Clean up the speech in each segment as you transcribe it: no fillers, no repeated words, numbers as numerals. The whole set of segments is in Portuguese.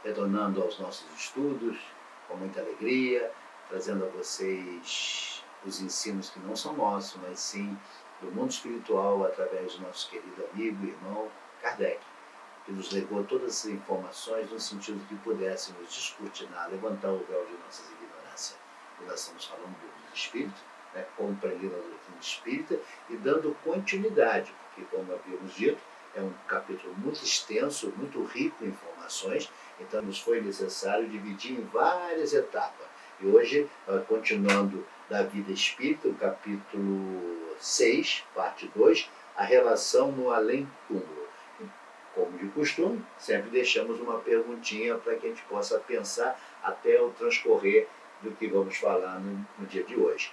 retornando aos nossos estudos com muita alegria, trazendo a vocês os ensinos que não são nossos, mas sim do mundo espiritual, através do nosso querido amigo e irmão Kardec, que nos legou todas as informações no sentido que pudéssemos descortinar, levantar o véu de nossas ignorâncias. E nós estamos falando do espírito, compreendendo a doutrina espírita e dando continuidade, porque, como havíamos dito, é um capítulo muito extenso, muito rico em informações, então nos foi necessário dividir em várias etapas. E hoje, continuando da vida espírita, o capítulo 6, parte 2, a relação no além-túmulo. Como de costume, sempre deixamos uma perguntinha para que a gente possa pensar até o transcorrer do que vamos falar no dia de hoje.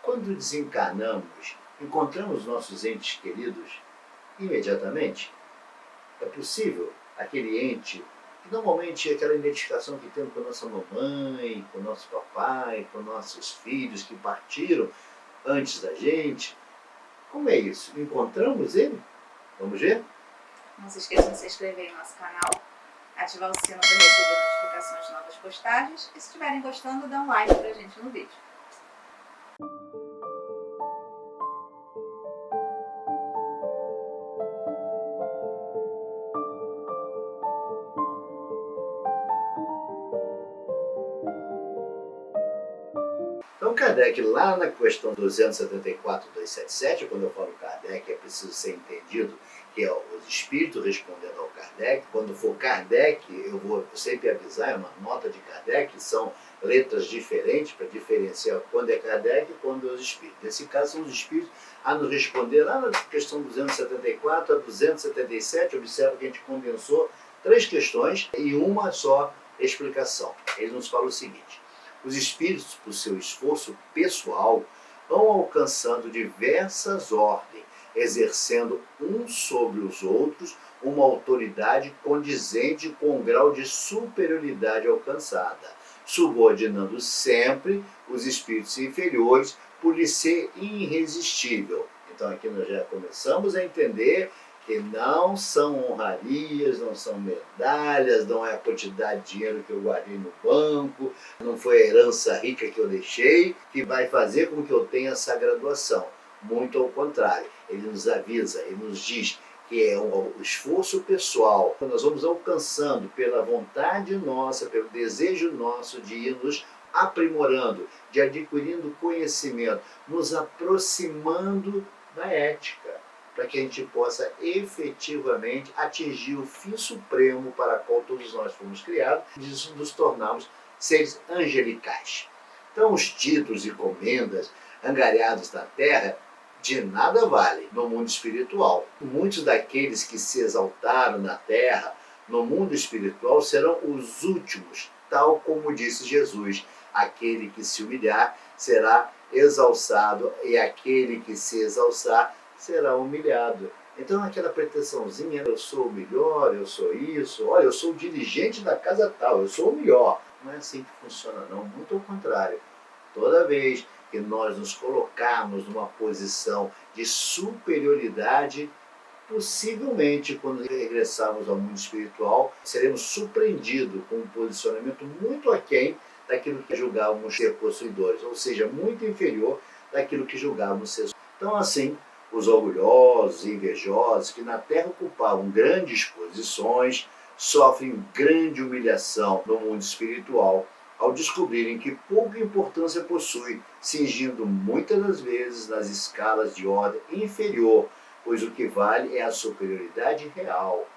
Quando desencarnamos, encontramos nossos entes queridos imediatamente? É possível aquele ente, que normalmente é aquela identificação que temos com a nossa mamãe, com o nosso papai, com nossos filhos que partiram antes da gente, como é isso? Encontramos ele? Vamos ver? Não se esqueçam de se inscrever em nosso canal, ativar o sino para receber notificações de novas postagens e se estiverem gostando, dá um like pra gente no vídeo. Então Kardec, lá na questão 274, 277, quando eu falo Kardec, é preciso ser entendido que é os espíritos respondendo ao Kardec. Quando for Kardec, eu vou sempre avisar, é uma nota de Kardec, são letras diferentes para diferenciar quando é Kardec e quando é os espíritos. Nesse caso, são os espíritos a nos responder lá na questão 274 a 277. Observa que a gente condensou 3 questões e uma só explicação. Ele nos fala o seguinte: os espíritos, por seu esforço pessoal, vão alcançando diversas ordens, exercendo uns sobre os outros uma autoridade condizente com o grau de superioridade alcançada, subordinando sempre os espíritos inferiores por lhe ser irresistível. Então aqui nós já começamos a entender que não são honrarias, não são medalhas, não é a quantidade de dinheiro que eu guardei no banco, não foi a herança rica que eu deixei que vai fazer com que eu tenha essa graduação. Muito ao contrário, ele nos avisa, ele nos diz que é um esforço pessoal. Nós vamos alcançando pela vontade nossa, pelo desejo nosso de ir nos aprimorando, de adquirindo conhecimento, nos aproximando da ética, para que a gente possa efetivamente atingir o fim supremo para o qual todos nós fomos criados, e nos tornarmos seres angelicais. Então os títulos e comendas angariados na terra de nada valem no mundo espiritual. Muitos daqueles que se exaltaram na terra, no mundo espiritual, serão os últimos, tal como disse Jesus: aquele que se humilhar será exalçado, e aquele que se exalçar será humilhado. Então aquela pretensãozinha, eu sou o melhor, eu sou isso, olha, eu sou o dirigente da casa tal, eu sou o melhor. Não é assim que funciona não, muito ao contrário. Toda vez que nós nos colocarmos numa posição de superioridade, possivelmente quando regressarmos ao mundo espiritual, seremos surpreendidos com um posicionamento muito aquém daquilo que julgávamos ser possuidores, ou seja, muito inferior daquilo que julgávamos ser. Então assim, os orgulhosos e invejosos que na terra ocupavam grandes posições sofrem grande humilhação no mundo espiritual ao descobrirem que pouca importância possui, cingindo muitas das vezes nas escalas de ordem inferior, pois o que vale é a superioridade real.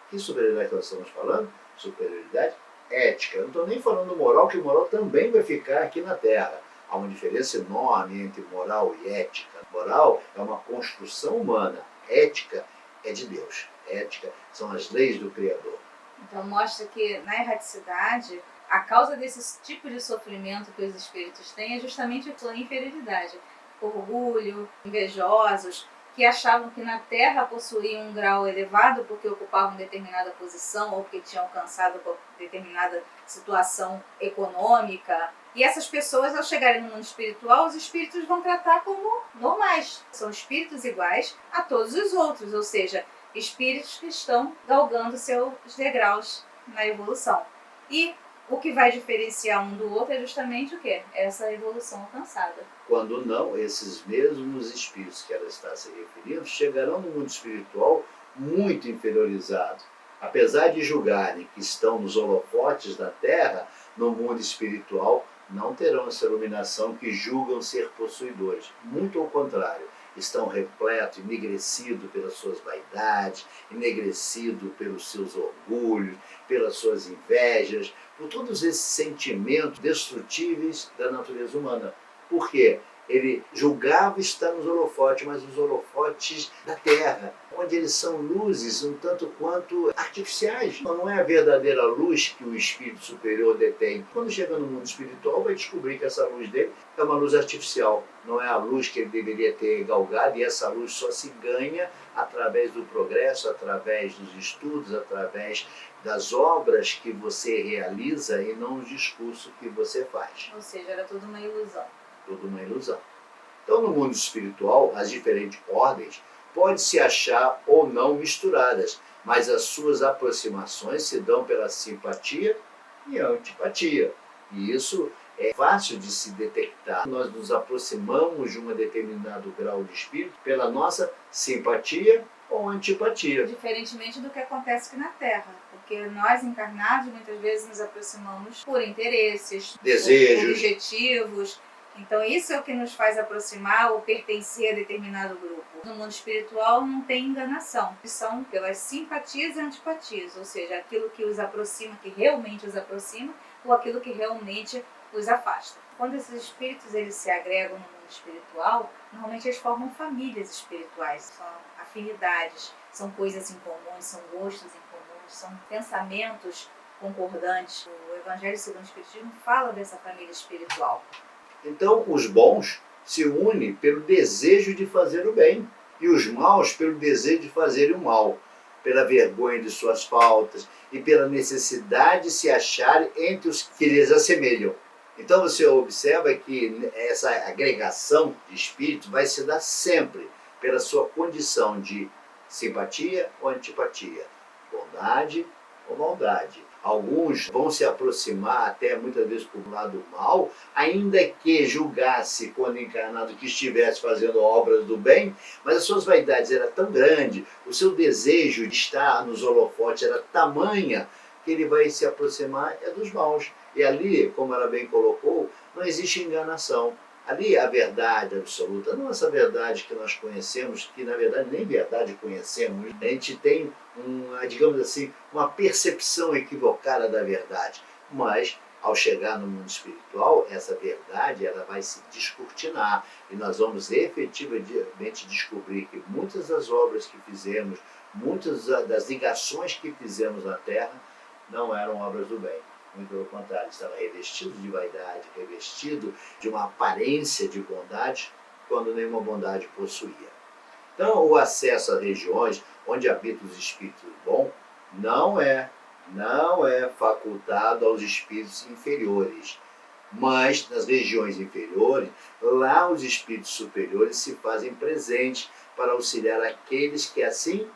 Que superioridade que nós estamos falando? Superioridade ética. Eu não estou nem falando moral, que moral também vai ficar aqui na terra. Há uma diferença enorme entre moral e ética. Moral é uma construção humana, ética é de Deus. Ética são as leis do Criador. Então mostra que na erraticidade, a causa desse tipo de sofrimento que os espíritos têm é justamente a sua inferioridade. Orgulho, invejosos, que achavam que na Terra possuíam um grau elevado porque ocupavam determinada posição ou porque tinham alcançado determinada situação econômica. E essas pessoas, ao chegarem no mundo espiritual, os espíritos vão tratar como normais. São espíritos iguais a todos os outros, ou seja, espíritos que estão galgando seus degraus na evolução. E o que vai diferenciar um do outro é justamente o quê? Essa evolução alcançada. Quando não, esses mesmos espíritos que ela está se referindo chegarão no mundo espiritual muito inferiorizados. Apesar de julgarem que estão nos holofotes da Terra, no mundo espiritual não terão essa iluminação que julgam ser possuidores. Muito ao contrário, estão repletos, enegrecidos pelas suas vaidades, enegrecidos pelos seus orgulhos, pelas suas invejas, por todos esses sentimentos destrutíveis da natureza humana. Por quê? Ele julgava estar nos holofotes, mas os holofotes da Terra, onde eles são luzes um tanto quanto artificiais. Não é a verdadeira luz que o espírito superior detém. Quando chega no mundo espiritual, vai descobrir que essa luz dele é uma luz artificial. Não é a luz que ele deveria ter galgado, e essa luz só se ganha através do progresso, através dos estudos, através das obras que você realiza e não o discurso que você faz. Ou seja, era tudo uma ilusão. Tudo uma ilusão. Então, no mundo espiritual, as diferentes ordens podem se achar ou não misturadas, mas as suas aproximações se dão pela simpatia e antipatia. E isso é fácil de se detectar. Nós nos aproximamos de um determinado grau de espírito pela nossa simpatia ou antipatia. Diferentemente do que acontece aqui na Terra, porque nós encarnados muitas vezes nos aproximamos por interesses, Desejos, por objetivos. Então isso é o que nos faz aproximar ou pertencer a determinado grupo. No mundo espiritual não tem enganação, são pelas simpatias e antipatias, ou seja, aquilo que os aproxima, que realmente os aproxima, ou aquilo que realmente os afasta. Quando esses espíritos eles se agregam no mundo espiritual, normalmente eles formam famílias espirituais, são afinidades, são coisas em comum, são gostos em comum, são pensamentos concordantes. O Evangelho segundo o Espiritismo fala dessa família espiritual. Então, os bons se unem pelo desejo de fazer o bem, e os maus pelo desejo de fazer o mal, pela vergonha de suas faltas e pela necessidade de se acharem entre os que lhes assemelham. Então você observa que essa agregação de espírito vai se dar sempre pela sua condição de simpatia ou antipatia, bondade ou maldade. Alguns vão se aproximar até muitas vezes por um lado mal, ainda que julgasse quando encarnado que estivesse fazendo obras do bem, mas as suas vaidades eram tão grandes, o seu desejo de estar nos holofotes era tamanha, que ele vai se aproximar dos maus. E ali, como ela bem colocou, não existe enganação. Ali a verdade absoluta, não essa verdade que nós conhecemos, que na verdade nem verdade conhecemos. A gente tem digamos assim, uma percepção equivocada da verdade. Mas ao chegar no mundo espiritual, essa verdade ela vai se descortinar e nós vamos efetivamente descobrir que muitas das obras que fizemos, muitas das ligações que fizemos na Terra, não eram obras do bem. Muito pelo contrário, estava revestido de vaidade, revestido de uma aparência de bondade, quando nenhuma bondade possuía. Então, o acesso a regiões onde habitam os espíritos bons não é facultado aos espíritos inferiores. Mas, nas regiões inferiores, lá os espíritos superiores se fazem presentes para auxiliar aqueles que assim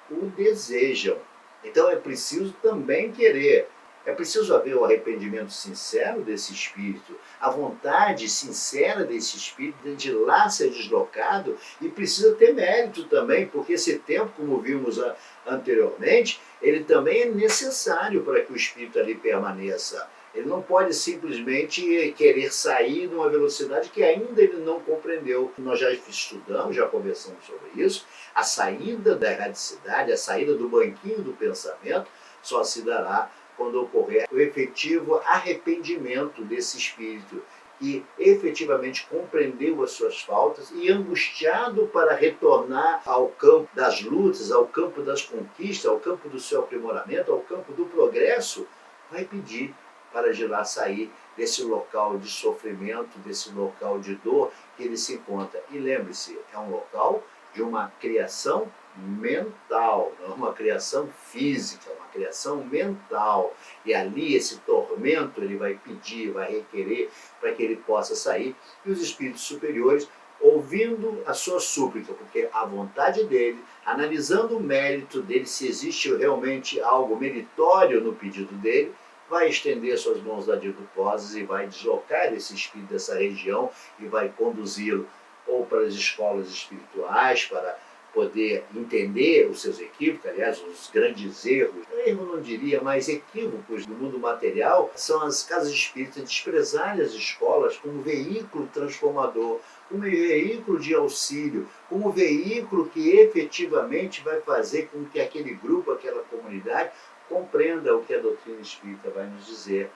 o desejam. Então, é preciso também querer. É preciso haver o arrependimento sincero desse espírito, a vontade sincera desse espírito de lá ser deslocado, e precisa ter mérito também, porque esse tempo, como vimos anteriormente, ele também é necessário para que o espírito ali permaneça. Ele não pode simplesmente querer sair numa velocidade que ainda ele não compreendeu. Nós já estudamos, já conversamos sobre isso. A saída da erradicidade, a saída do banquinho do pensamento, só se dará quando ocorrer o efetivo arrependimento desse espírito, que efetivamente compreendeu as suas faltas e, angustiado para retornar ao campo das lutas, ao campo das conquistas, ao campo do seu aprimoramento, ao campo do progresso, vai pedir para de lá sair desse local de sofrimento, desse local de dor que ele se encontra. E lembre-se, é um local de uma criação mental, não é uma criação física, é uma criação mental. E ali esse tormento ele vai pedir, vai requerer para que ele possa sair. E os espíritos superiores, ouvindo a sua súplica, porque a vontade dele, analisando o mérito dele, se existe realmente algo meritório no pedido dele, vai estender suas mãos dadivorosas e vai deslocar esse espírito dessa região e vai conduzi-lo ou para as escolas espirituais, para poder entender os seus equívocos, aliás, os grandes erros, eu não diria, mas equívocos do mundo material, são as casas espíritas desprezarem as escolas como veículo transformador, como veículo de auxílio, como veículo que efetivamente vai fazer com que aquele grupo, aquela comunidade, compreenda o que a doutrina espírita vai nos dizer.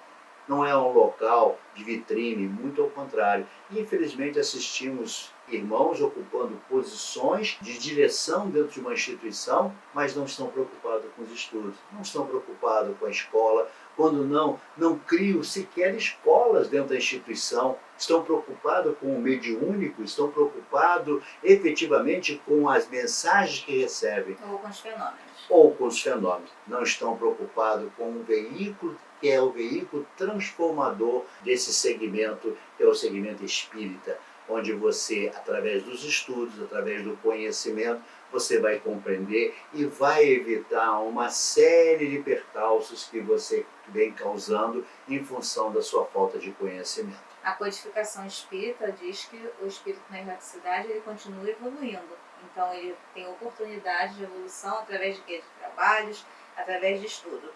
Não é um local de vitrine, muito ao contrário. Infelizmente assistimos irmãos ocupando posições de direção dentro de uma instituição, mas não estão preocupados com os estudos, não estão preocupados com a escola, quando não criam sequer escolas dentro da instituição, estão preocupados com o mediúnico, estão preocupados efetivamente com as mensagens que recebem. Ou com os fenômenos. Ou com os fenômenos. Não estão preocupados com o veículo que é o veículo transformador desse segmento, que é o segmento espírita, onde você, através dos estudos, através do conhecimento, você vai compreender e vai evitar uma série de percalços que você vem causando em função da sua falta de conhecimento. A codificação espírita diz que o espírito na erraticidade ele continua evoluindo. Então ele tem oportunidade de evolução através de quê? De trabalhos, através de estudo.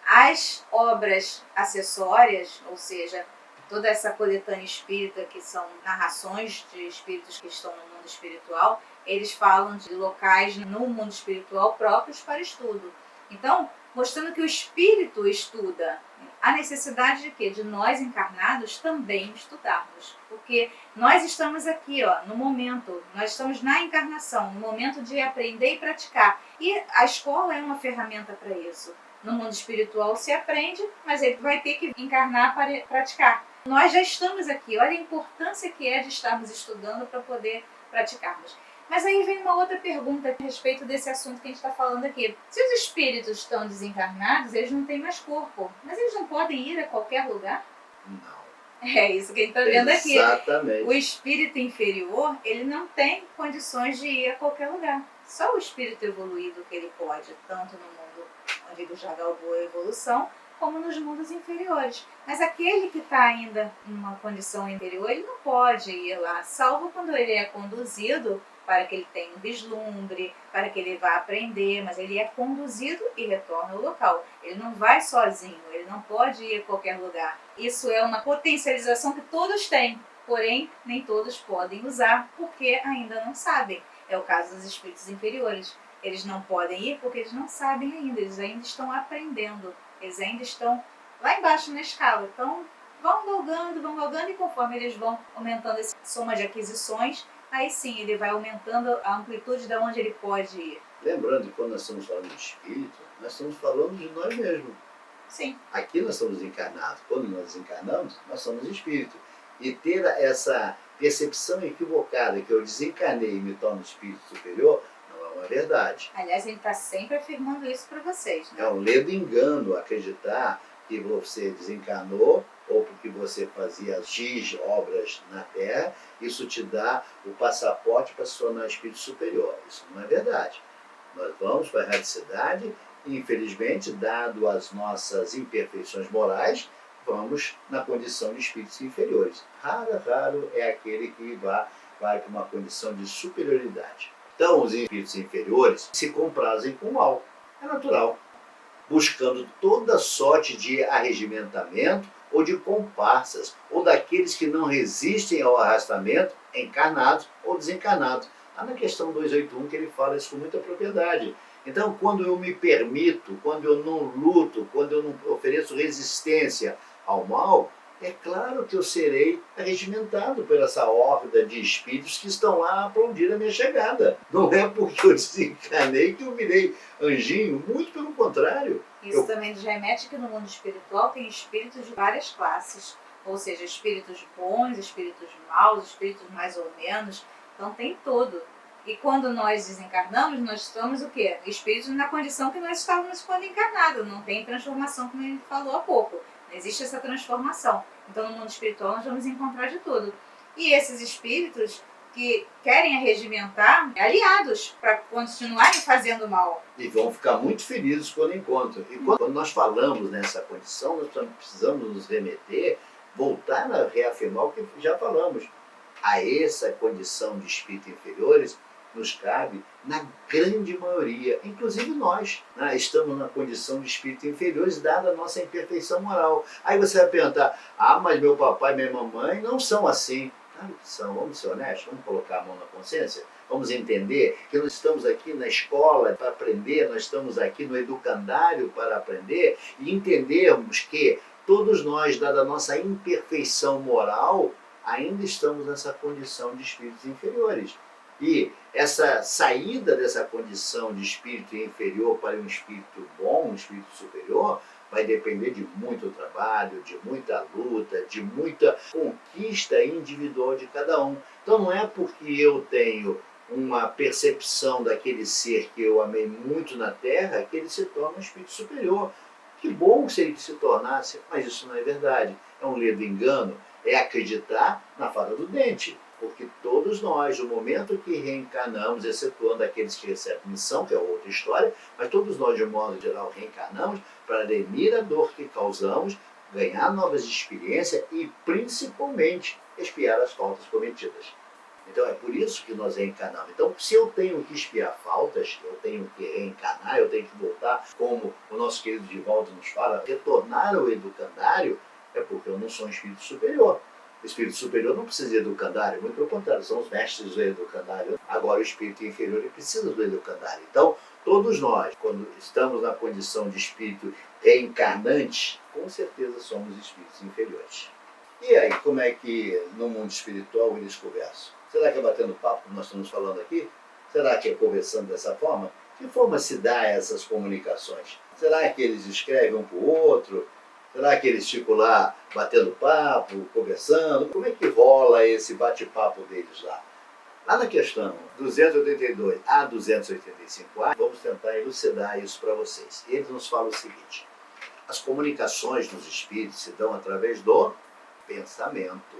As obras acessórias, ou seja, toda essa coletânea espírita, que são narrações de espíritos que estão no mundo espiritual, eles falam de locais no mundo espiritual próprios para estudo. Então, mostrando que o espírito estuda. A necessidade de quê? De nós encarnados também estudarmos. Porque nós estamos aqui, no momento, nós estamos na encarnação, no momento de aprender e praticar. E a escola é uma ferramenta para isso. No mundo espiritual se aprende, mas ele vai ter que encarnar para praticar. Nós já estamos aqui, olha a importância que é de estarmos estudando para poder praticarmos. Mas aí vem uma outra pergunta a respeito desse assunto que a gente está falando aqui. Se os espíritos estão desencarnados, eles não têm mais corpo, mas eles não podem ir a qualquer lugar? Não. É isso que a gente está vendo aqui. Exatamente. O espírito inferior, ele não tem condições de ir a qualquer lugar. Só o espírito evoluído que ele pode, tanto no mundo onde ele já galgou a evolução, como nos mundos inferiores. Mas aquele que está ainda em uma condição inferior, ele não pode ir lá, salvo quando ele é conduzido para que ele tenha um vislumbre, para que ele vá aprender, mas ele é conduzido e retorna ao local. Ele não vai sozinho, ele não pode ir a qualquer lugar. Isso é uma potencialização que todos têm, porém nem todos podem usar porque ainda não sabem. É o caso dos espíritos inferiores. Eles não podem ir porque eles não sabem ainda, eles ainda estão aprendendo, eles ainda estão lá embaixo na escala. Então vão galgando e conforme eles vão aumentando essa soma de aquisições, aí sim ele vai aumentando a amplitude de onde ele pode ir. Lembrando que quando nós estamos falando de espírito, nós estamos falando de nós mesmos. Sim. Aqui nós somos encarnados. Quando nós desencarnamos, nós somos espírito. E ter essa percepção equivocada que eu desencarnei e me torno espírito superior, não é uma verdade. Aliás, ele está sempre afirmando isso para vocês, né? É um ledo engano acreditar que você desencarnou ou porque você fazia X obras na Terra, isso te dá o passaporte para se tornar espírito superior. Isso não é verdade. Nós vamos para a erraticidade e, infelizmente, dado as nossas imperfeições morais, vamos na condição de espíritos inferiores. Raro é aquele que vai para uma condição de superioridade. Então, os espíritos inferiores se comprazem com o mal. É natural. Buscando toda sorte de arregimentamento ou de comparsas, ou daqueles que não resistem ao arrastamento, encarnados ou desencarnados. Há na questão 281 que ele fala isso com muita propriedade. Então, quando eu me permito, quando eu não luto, quando eu não ofereço resistência ao mal, é claro que eu serei regimentado por essa horda de espíritos que estão lá a aplaudir a minha chegada. Não é porque eu desencarnei que eu virei anjinho, muito pelo contrário. Isso também nos remete que no mundo espiritual tem espíritos de várias classes, ou seja, espíritos bons, espíritos maus, espíritos mais ou menos, então tem tudo. E quando nós desencarnamos, nós estamos o quê? Espíritos na condição que nós estávamos quando encarnados, não tem transformação, como a gente falou há pouco. Não existe essa transformação. Então, no mundo espiritual, nós vamos encontrar de tudo. E esses espíritos que querem arregimentar aliados para continuarem fazendo mal. E vão ficar muito felizes quando encontram. E quando nós falamos nessa condição, nós precisamos nos remeter, voltar a reafirmar o que já falamos. A essa condição de espírito inferiores nos cabe na grande maioria, inclusive nós, né? Estamos na condição de espírito inferiores dada a nossa imperfeição moral. Aí você vai perguntar, mas meu papai e minha mamãe não são assim. Claro que são, vamos ser honestos, vamos colocar a mão na consciência, vamos entender que nós estamos aqui na escola para aprender, nós estamos aqui no educandário para aprender e entendermos que todos nós, dada a nossa imperfeição moral, ainda estamos nessa condição de espíritos inferiores. E essa saída dessa condição de espírito inferior para um espírito bom, um espírito superior, vai depender de muito trabalho, de muita luta, de muita conquista individual de cada um. Então não é porque eu tenho uma percepção daquele ser que eu amei muito na Terra que ele se torna um espírito superior. Que bom se ele se tornasse, mas isso não é verdade. É um ledo engano, é acreditar na fada do dente. Porque todos nós, no momento que reencarnamos, excetuando aqueles que recebem missão, que é outra história, mas todos nós, de modo geral, reencarnamos para remir a dor que causamos, ganhar novas experiências e, principalmente, expiar as faltas cometidas. Então é por isso que nós reencarnamos. Então, se eu tenho que expiar faltas, eu tenho que reencarnar, eu tenho que voltar, como o nosso querido Divaldo nos fala, retornar ao educandário, é porque eu não sou um espírito superior. O espírito superior não precisa de educandário, muito pelo contrário, são os mestres do educandário. Agora o espírito inferior ele precisa do educandário. Então, todos nós, quando estamos na condição de espírito reencarnante, com certeza somos espíritos inferiores. E aí, como é que no mundo espiritual eles conversam? Será que é batendo papo, como nós estamos falando aqui? Será que é conversando dessa forma? Que forma se dá essas comunicações? Será que eles escrevem um para o outro? Será que eles ficam lá batendo papo, conversando? Como é que rola esse bate-papo deles lá? Lá na questão 282 a 285A, vamos tentar elucidar isso para vocês. Eles nos falam o seguinte: as comunicações dos espíritos se dão através do pensamento,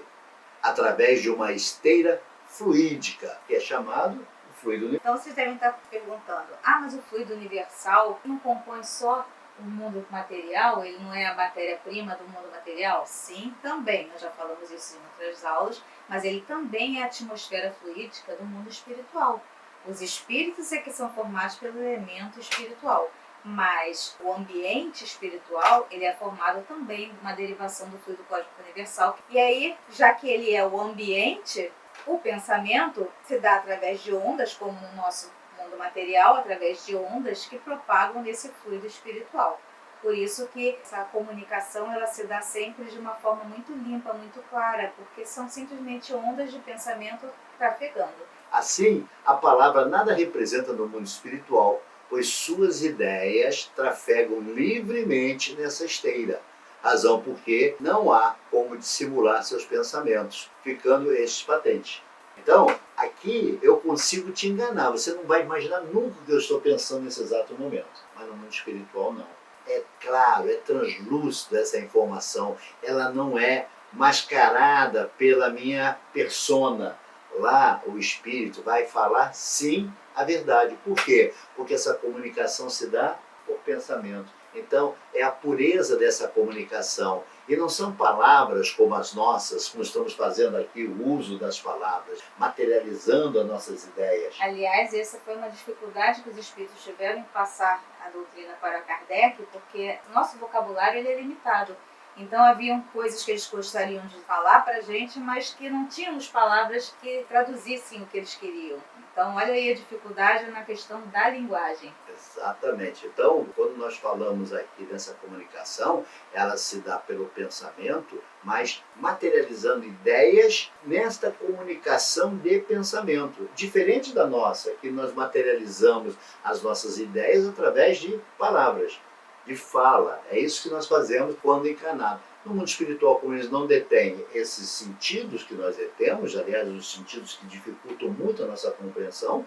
através de uma esteira fluídica, que é chamado o fluido universal. Então vocês devem estar perguntando, mas o fluido universal não compõe só o mundo material, ele não é a matéria-prima do mundo material? Sim, também, nós já falamos isso em outras aulas, mas ele também é a atmosfera fluídica do mundo espiritual. Os espíritos é que são formados pelo elemento espiritual, mas o ambiente espiritual, ele é formado também de uma derivação do fluido cósmico universal. E aí, já que ele é o ambiente, o pensamento se dá através de ondas, como no nosso mundo material, através de ondas que propagam nesse fluido espiritual. Por isso que essa comunicação ela se dá sempre de uma forma muito limpa, muito clara, porque são simplesmente ondas de pensamento trafegando. Assim, a palavra nada representa no mundo espiritual, pois suas ideias trafegam livremente nessa esteira. Razão porque não há como dissimular seus pensamentos, ficando estes patentes. Então, aqui eu consigo te enganar, você não vai imaginar nunca o que eu estou pensando nesse exato momento. Mas no mundo espiritual não. É claro, é translúcido essa informação, ela não é mascarada pela minha persona. Lá o espírito vai falar sim a verdade. Por quê? Porque essa comunicação se dá por pensamento. Então, é a pureza dessa comunicação. E não são palavras como as nossas, como estamos fazendo aqui o uso das palavras, materializando as nossas ideias. Aliás, essa foi uma dificuldade que os espíritos tiveram em passar a doutrina para Kardec, porque nosso vocabulário ele é limitado. Então haviam coisas que eles gostariam de falar para a gente, mas que não tínhamos palavras que traduzissem o que eles queriam. Então olha aí a dificuldade na questão da linguagem. Exatamente. Então, quando nós falamos aqui dessa comunicação, ela se dá pelo pensamento, mas materializando ideias nesta comunicação de pensamento. Diferente da nossa, que nós materializamos as nossas ideias através de palavras, de fala. É isso que nós fazemos quando encarnado. No mundo espiritual, como eles não detêm esses sentidos que nós detemos, aliás, os sentidos que dificultam muito a nossa compreensão,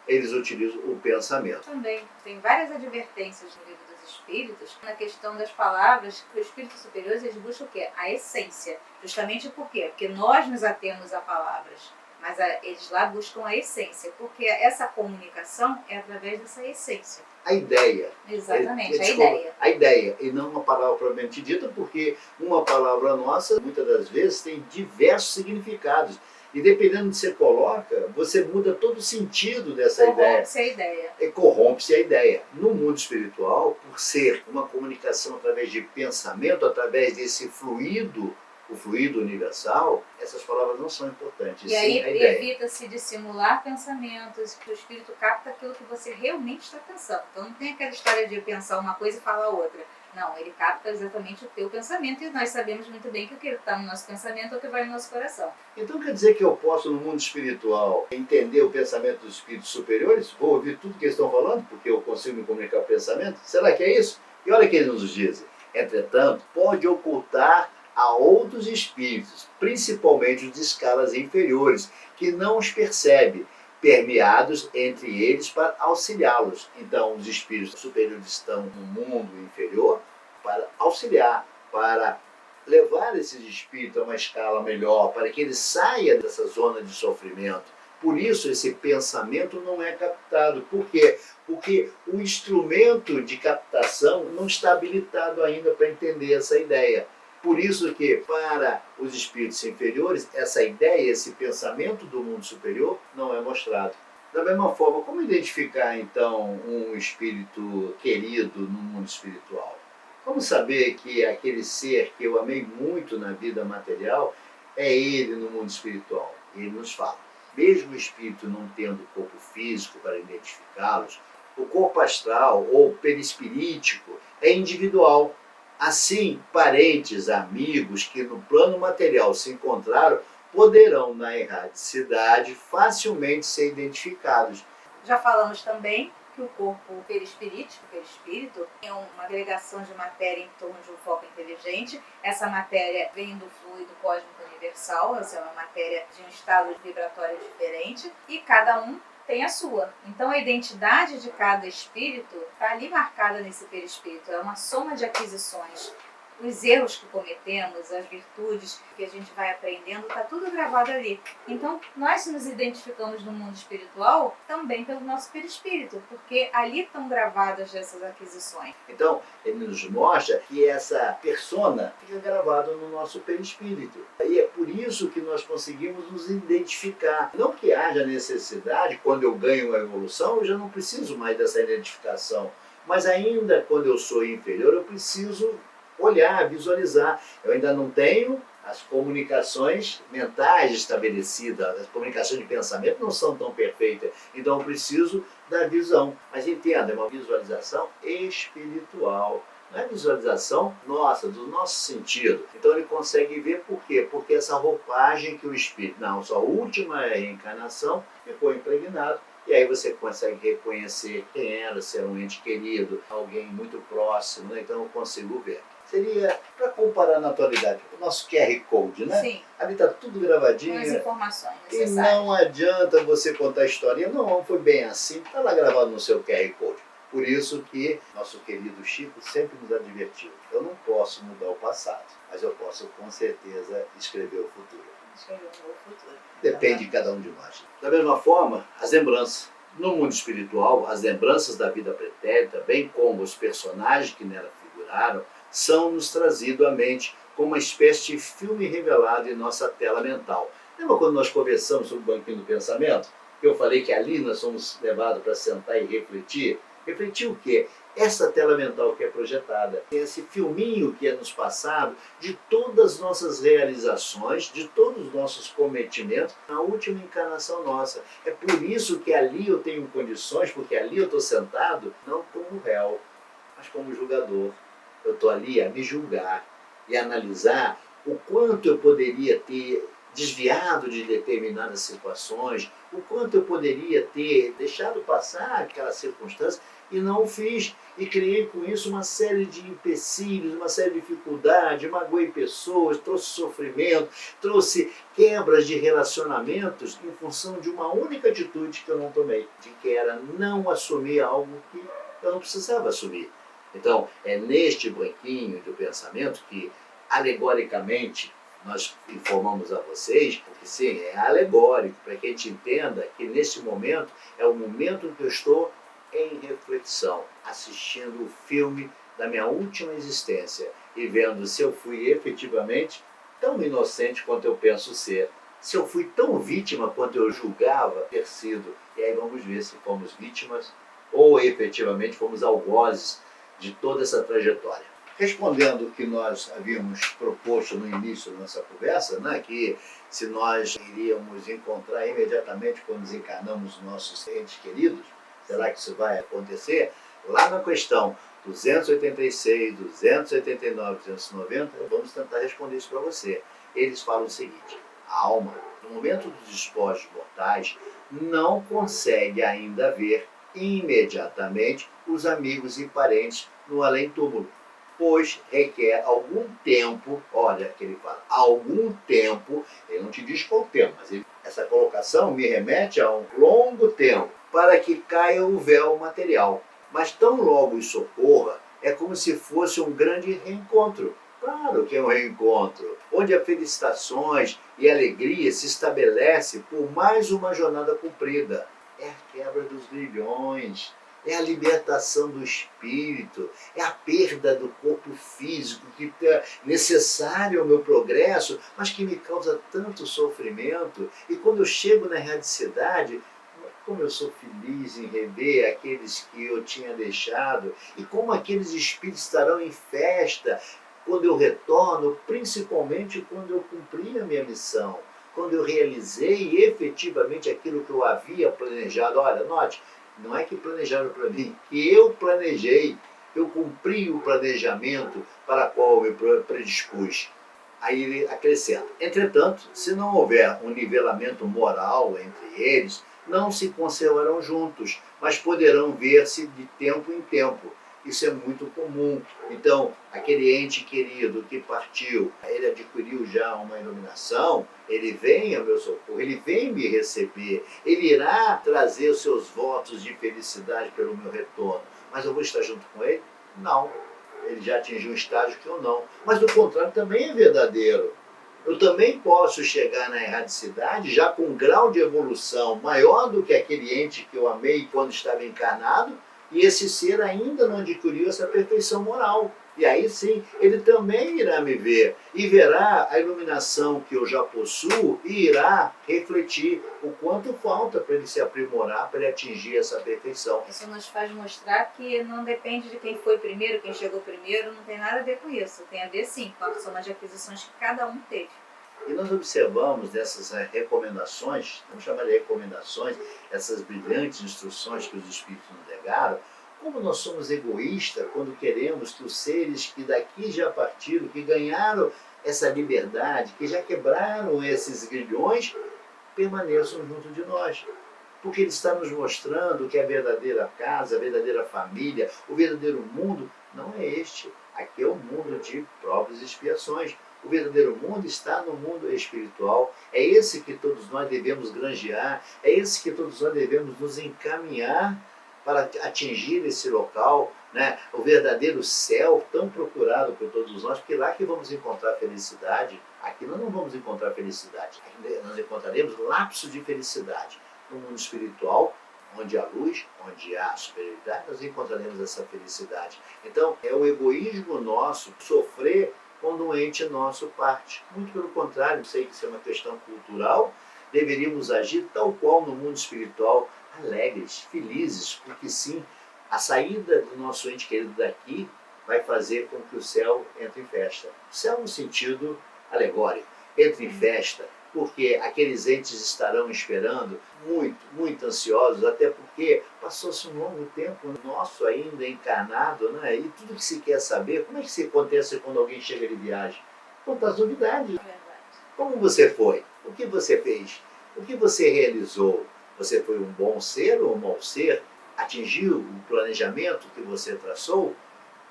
eles utilizam o pensamento. Também tem várias advertências no livro dos Espíritos na questão das palavras, que os Espíritos superiores eles buscam o quê? A essência. Justamente por quê? Porque nós nos atemos a palavras. Mas eles lá buscam a essência, porque essa comunicação é através dessa essência. A ideia. Exatamente, a Desculpa, ideia. a ideia, e não uma palavra propriamente dita, porque uma palavra nossa, muitas das vezes, tem diversos significados. E dependendo do que você coloca, você muda todo o sentido dessa ideia. Corrompe-se a ideia. E corrompe-se a ideia. No mundo espiritual, por ser uma comunicação através de pensamento, através desse fluido, o fluido universal, essas palavras não são importantes. E sim aí a ideia. evita-se de simular pensamentos, que o espírito capta aquilo que você realmente está pensando. Então não tem aquela história de pensar uma coisa e falar outra. Não, ele capta exatamente o teu pensamento e nós sabemos muito bem que o que está no nosso pensamento é o que vai no nosso coração. Então quer dizer que eu posso, no mundo espiritual, entender o pensamento dos espíritos superiores? Vou ouvir tudo que eles estão falando, porque eu consigo me comunicar com o pensamento? Será que é isso? E olha o que eles nos dizem. Entretanto, pode ocultar a outros espíritos, principalmente os de escalas inferiores, que não os percebe, permeados entre eles para auxiliá-los. Então, os espíritos superiores estão no mundo inferior para auxiliar, para levar esses espíritos a uma escala melhor, para que eles saiam dessa zona de sofrimento. Por isso, esse pensamento não é captado. Por quê? Porque o instrumento de captação não está habilitado ainda para entender essa ideia. Por isso que, para os espíritos inferiores, essa ideia, esse pensamento do mundo superior não é mostrado. Da mesma forma, como identificar, então, um espírito querido no mundo espiritual? Como saber que aquele ser que eu amei muito na vida material é ele no mundo espiritual? Ele nos fala. Mesmo o espírito não tendo corpo físico para identificá-los, o corpo astral ou perispirítico é individual. Assim, parentes, amigos que no plano material se encontraram poderão, na erradicidade, facilmente ser identificados. Já falamos também que o corpo perispirítico, perispírito, é uma agregação de matéria em torno de um foco inteligente. Essa matéria vem do fluido cósmico universal, essa é uma matéria de um estado vibratório diferente, e cada um tem a sua. Então a identidade de cada espírito está ali marcada nesse perispírito, é uma soma de aquisições. Os erros que cometemos, as virtudes que a gente vai aprendendo, está tudo gravado ali. Então, nós nos identificamos no mundo espiritual também pelo nosso perispírito, porque ali estão gravadas essas aquisições. Então, ele nos mostra que essa persona fica gravada no nosso perispírito. E é por isso que nós conseguimos nos identificar. Não que haja necessidade, quando eu ganho a evolução, eu já não preciso mais dessa identificação. Mas ainda quando eu sou inferior, eu preciso olhar, visualizar. Eu ainda não tenho as comunicações mentais estabelecidas, as comunicações de pensamento não são tão perfeitas, então eu preciso da visão. Mas entenda, é uma visualização espiritual, não é visualização nossa, do nosso sentido. Então ele consegue ver por quê? Porque essa roupagem que o espírito, na sua última reencarnação, ficou impregnado. E aí você consegue reconhecer quem era, se era um ente querido, alguém muito próximo, né? Então eu consigo ver. Seria, para comparar na atualidade, o nosso QR Code, né? Sim. Ali está tudo gravadinho. Com as informações E necessárias. não adianta você contar a historinha, não foi bem assim, está lá gravado no seu QR Code. Por isso que nosso querido Chico sempre nos advertiu. Eu não posso mudar o passado, mas eu posso com certeza escrever o futuro. Depende de cada um de nós. Da mesma forma, as lembranças. No mundo espiritual, as lembranças da vida pretérita, bem como os personagens que nela figuraram, são nos trazidos à mente como uma espécie de filme revelado em nossa tela mental. Lembra quando nós conversamos sobre o banquinho do pensamento? Que eu falei que ali nós somos levados para sentar e refletir? Refletir o quê? Essa tela mental que é projetada, esse filminho que é nos passado de todas as nossas realizações, de todos os nossos cometimentos na última encarnação nossa. É por isso que ali eu tenho condições, porque ali eu estou sentado, não como réu, mas como julgador. Eu estou ali a me julgar e analisar o quanto eu poderia ter desviado de determinadas situações, o quanto eu poderia ter deixado passar aquela circunstância e não o fiz. E criei com isso uma série de empecilhos, uma série de dificuldades, magoei pessoas, trouxe sofrimento, trouxe quebras de relacionamentos em função de uma única atitude que eu não tomei, de que era não assumir algo que eu não precisava assumir. Então, é neste banquinho do pensamento que, alegoricamente nós informamos a vocês, porque sim, é alegórico, para que a gente entenda que nesse momento é o momento em que eu estou em reflexão, assistindo o filme da minha última existência e vendo se eu fui efetivamente tão inocente quanto eu penso ser, se eu fui tão vítima quanto eu julgava ter sido. E aí vamos ver se fomos vítimas ou efetivamente fomos algozes de toda essa trajetória. Respondendo o que nós havíamos proposto no início da nossa conversa, né, que se nós iríamos encontrar imediatamente quando desencarnamos nossos entes queridos, será que isso vai acontecer? Lá na questão 286, 289, 290, vamos tentar responder isso para você. Eles falam o seguinte: a alma, no momento dos despojos mortais, não consegue ainda ver imediatamente os amigos e parentes no além-túmulo, pois requer algum tempo, olha que ele fala, algum tempo, ele não te diz qual tempo, mas essa colocação me remete a um longo tempo, para que caia o véu material. Mas tão logo isso ocorra, é como se fosse um grande reencontro. Claro que é um reencontro, onde a felicitações e alegria se estabelece por mais uma jornada cumprida. É a quebra dos grilhões, é a libertação do espírito, é a perda do corpo físico que é necessário ao meu progresso, mas que me causa tanto sofrimento. E quando eu chego na erradicidade, como eu sou feliz em rever aqueles que eu tinha deixado, e como aqueles espíritos estarão em festa quando eu retorno, principalmente quando eu cumpri a minha missão, quando eu realizei efetivamente aquilo que eu havia planejado. Olha, note, não é que planejaram para mim, que eu planejei, eu cumpri o planejamento para o qual eu me predispus. Aí ele acrescenta: entretanto, se não houver um nivelamento moral entre eles, não se conservarão juntos, mas poderão ver-se de tempo em tempo. Isso é muito comum. Então, aquele ente querido que partiu, ele adquiriu já uma iluminação, ele vem ao meu socorro, ele vem me receber, ele irá trazer os seus votos de felicidade pelo meu retorno. Mas eu vou estar junto com ele? Não. Ele já atingiu um estágio que eu não. Mas do contrário também é verdadeiro. Eu também posso chegar na erradicidade já com um grau de evolução maior do que aquele ente que eu amei quando estava encarnado, e esse ser ainda não adquiriu essa perfeição moral. E aí sim, ele também irá me ver e verá a iluminação que eu já possuo e irá refletir o quanto falta para ele se aprimorar, para ele atingir essa perfeição. Isso nos faz mostrar que não depende de quem foi primeiro, quem chegou primeiro, não tem nada a ver com isso. Tem a ver sim com a soma de aquisições que cada um teve. E nós observamos dessas recomendações, vamos chamar de recomendações, essas brilhantes instruções que os Espíritos nos legaram, como nós somos egoístas quando queremos que os seres que daqui já partiram, que ganharam essa liberdade, que já quebraram esses grilhões, permaneçam junto de nós. Porque ele está nos mostrando que a verdadeira casa, a verdadeira família, o verdadeiro mundo não é este. Aqui é um mundo de provas e expiações. O verdadeiro mundo está no mundo espiritual. É esse que todos nós devemos granjear, é esse que todos nós devemos nos encaminhar para atingir esse local, né? O verdadeiro céu, tão procurado por todos nós, porque lá que vamos encontrar felicidade. Aqui nós não vamos encontrar felicidade, aqui nós encontraremos lapso de felicidade. No mundo espiritual, onde há luz, onde há superioridade, nós encontraremos essa felicidade. Então, é o egoísmo nosso sofrer quando um ente nosso parte. Muito pelo contrário, sei que isso é uma questão cultural, deveríamos agir tal qual no mundo espiritual, alegres, felizes, porque sim, a saída do nosso ente querido daqui vai fazer com que o céu entre em festa. O céu no sentido alegórico, entre em festa, porque aqueles entes estarão esperando, muito ansiosos, até porque passou-se um longo tempo nosso ainda encarnado, né? E tudo que se quer saber, como é que se acontece quando alguém chega de viagem? Conta as novidades. Como você foi? O que você fez? O que você realizou? Você foi um bom ser ou um mau ser? Atingiu o planejamento que você traçou?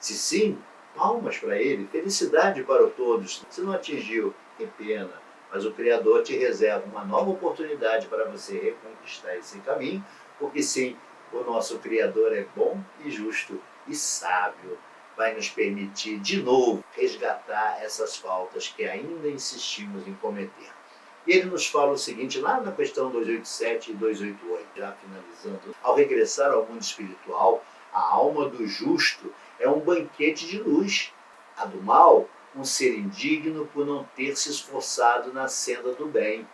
Se sim, palmas para ele, felicidade para todos. Se não atingiu, que pena. Mas o Criador te reserva uma nova oportunidade para você reconquistar esse caminho, porque sim, o nosso Criador é bom e justo e sábio. vai nos permitir, de novo, resgatar essas faltas que ainda insistimos em cometer. E ele nos fala o seguinte, lá na questão 287 e 288, já finalizando: ao regressar ao mundo espiritual, a alma do justo é um banquete de luz, a do mal, um ser indigno por não ter se esforçado na senda do bem.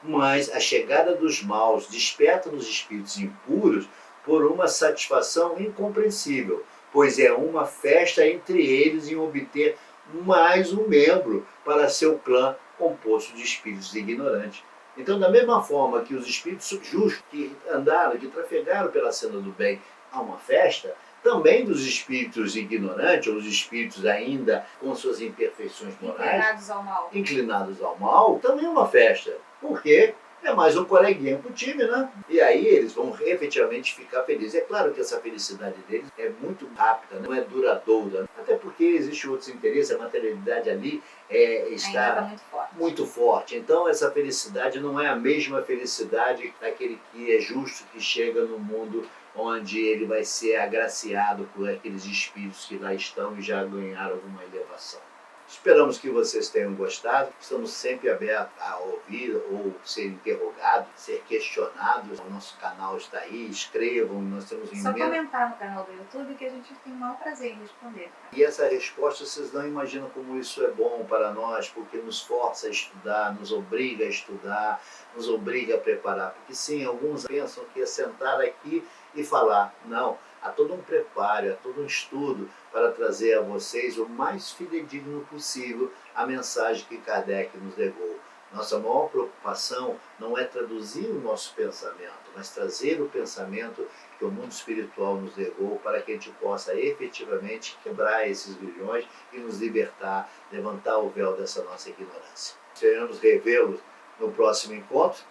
Mas a chegada dos maus desperta nos espíritos impuros por uma satisfação incompreensível, pois é uma festa entre eles em obter mais um membro para seu clã composto de espíritos ignorantes. Então, da mesma forma que os espíritos justos que andaram, que trafegaram pela senda do bem, há uma festa, também dos espíritos ignorantes, ou os espíritos ainda com suas imperfeições morais, inclinados ao mal, também é uma festa. Por quê? É mais um coleguinha pro time, né? E aí eles vão efetivamente ficar felizes. É claro que essa felicidade deles é muito rápida, não é duradoura. Até porque existem outros interesses, a materialidade ali está muito forte. Então essa felicidade não é a mesma felicidade daquele que é justo, que chega no mundo onde ele vai ser agraciado por aqueles espíritos que lá estão e já ganharam alguma elevação. Esperamos que vocês tenham gostado. Estamos sempre abertos a ouvir ou ser interrogados, ser questionados. O nosso canal está aí, escrevam. Nós temos Só comentar no canal do YouTube que a gente tem o maior prazer em responder. E essa resposta, vocês não imaginam como isso é bom para nós, porque nos força a estudar, nos obriga a estudar, nos obriga a preparar. Porque sim, alguns pensam que é sentar aqui e falar. Não, há todo um preparo, há todo um estudo para trazer a vocês o mais fidedigno possível a mensagem que Kardec nos legou. Nossa maior preocupação não é traduzir o nosso pensamento, mas trazer o pensamento que o mundo espiritual nos legou para que a gente possa efetivamente quebrar esses grilhões e nos libertar, levantar o véu dessa nossa ignorância. Esperamos revê-los no próximo encontro.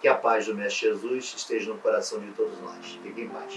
Que a paz do Mestre Jesus esteja no coração de todos nós. Fiquem em paz.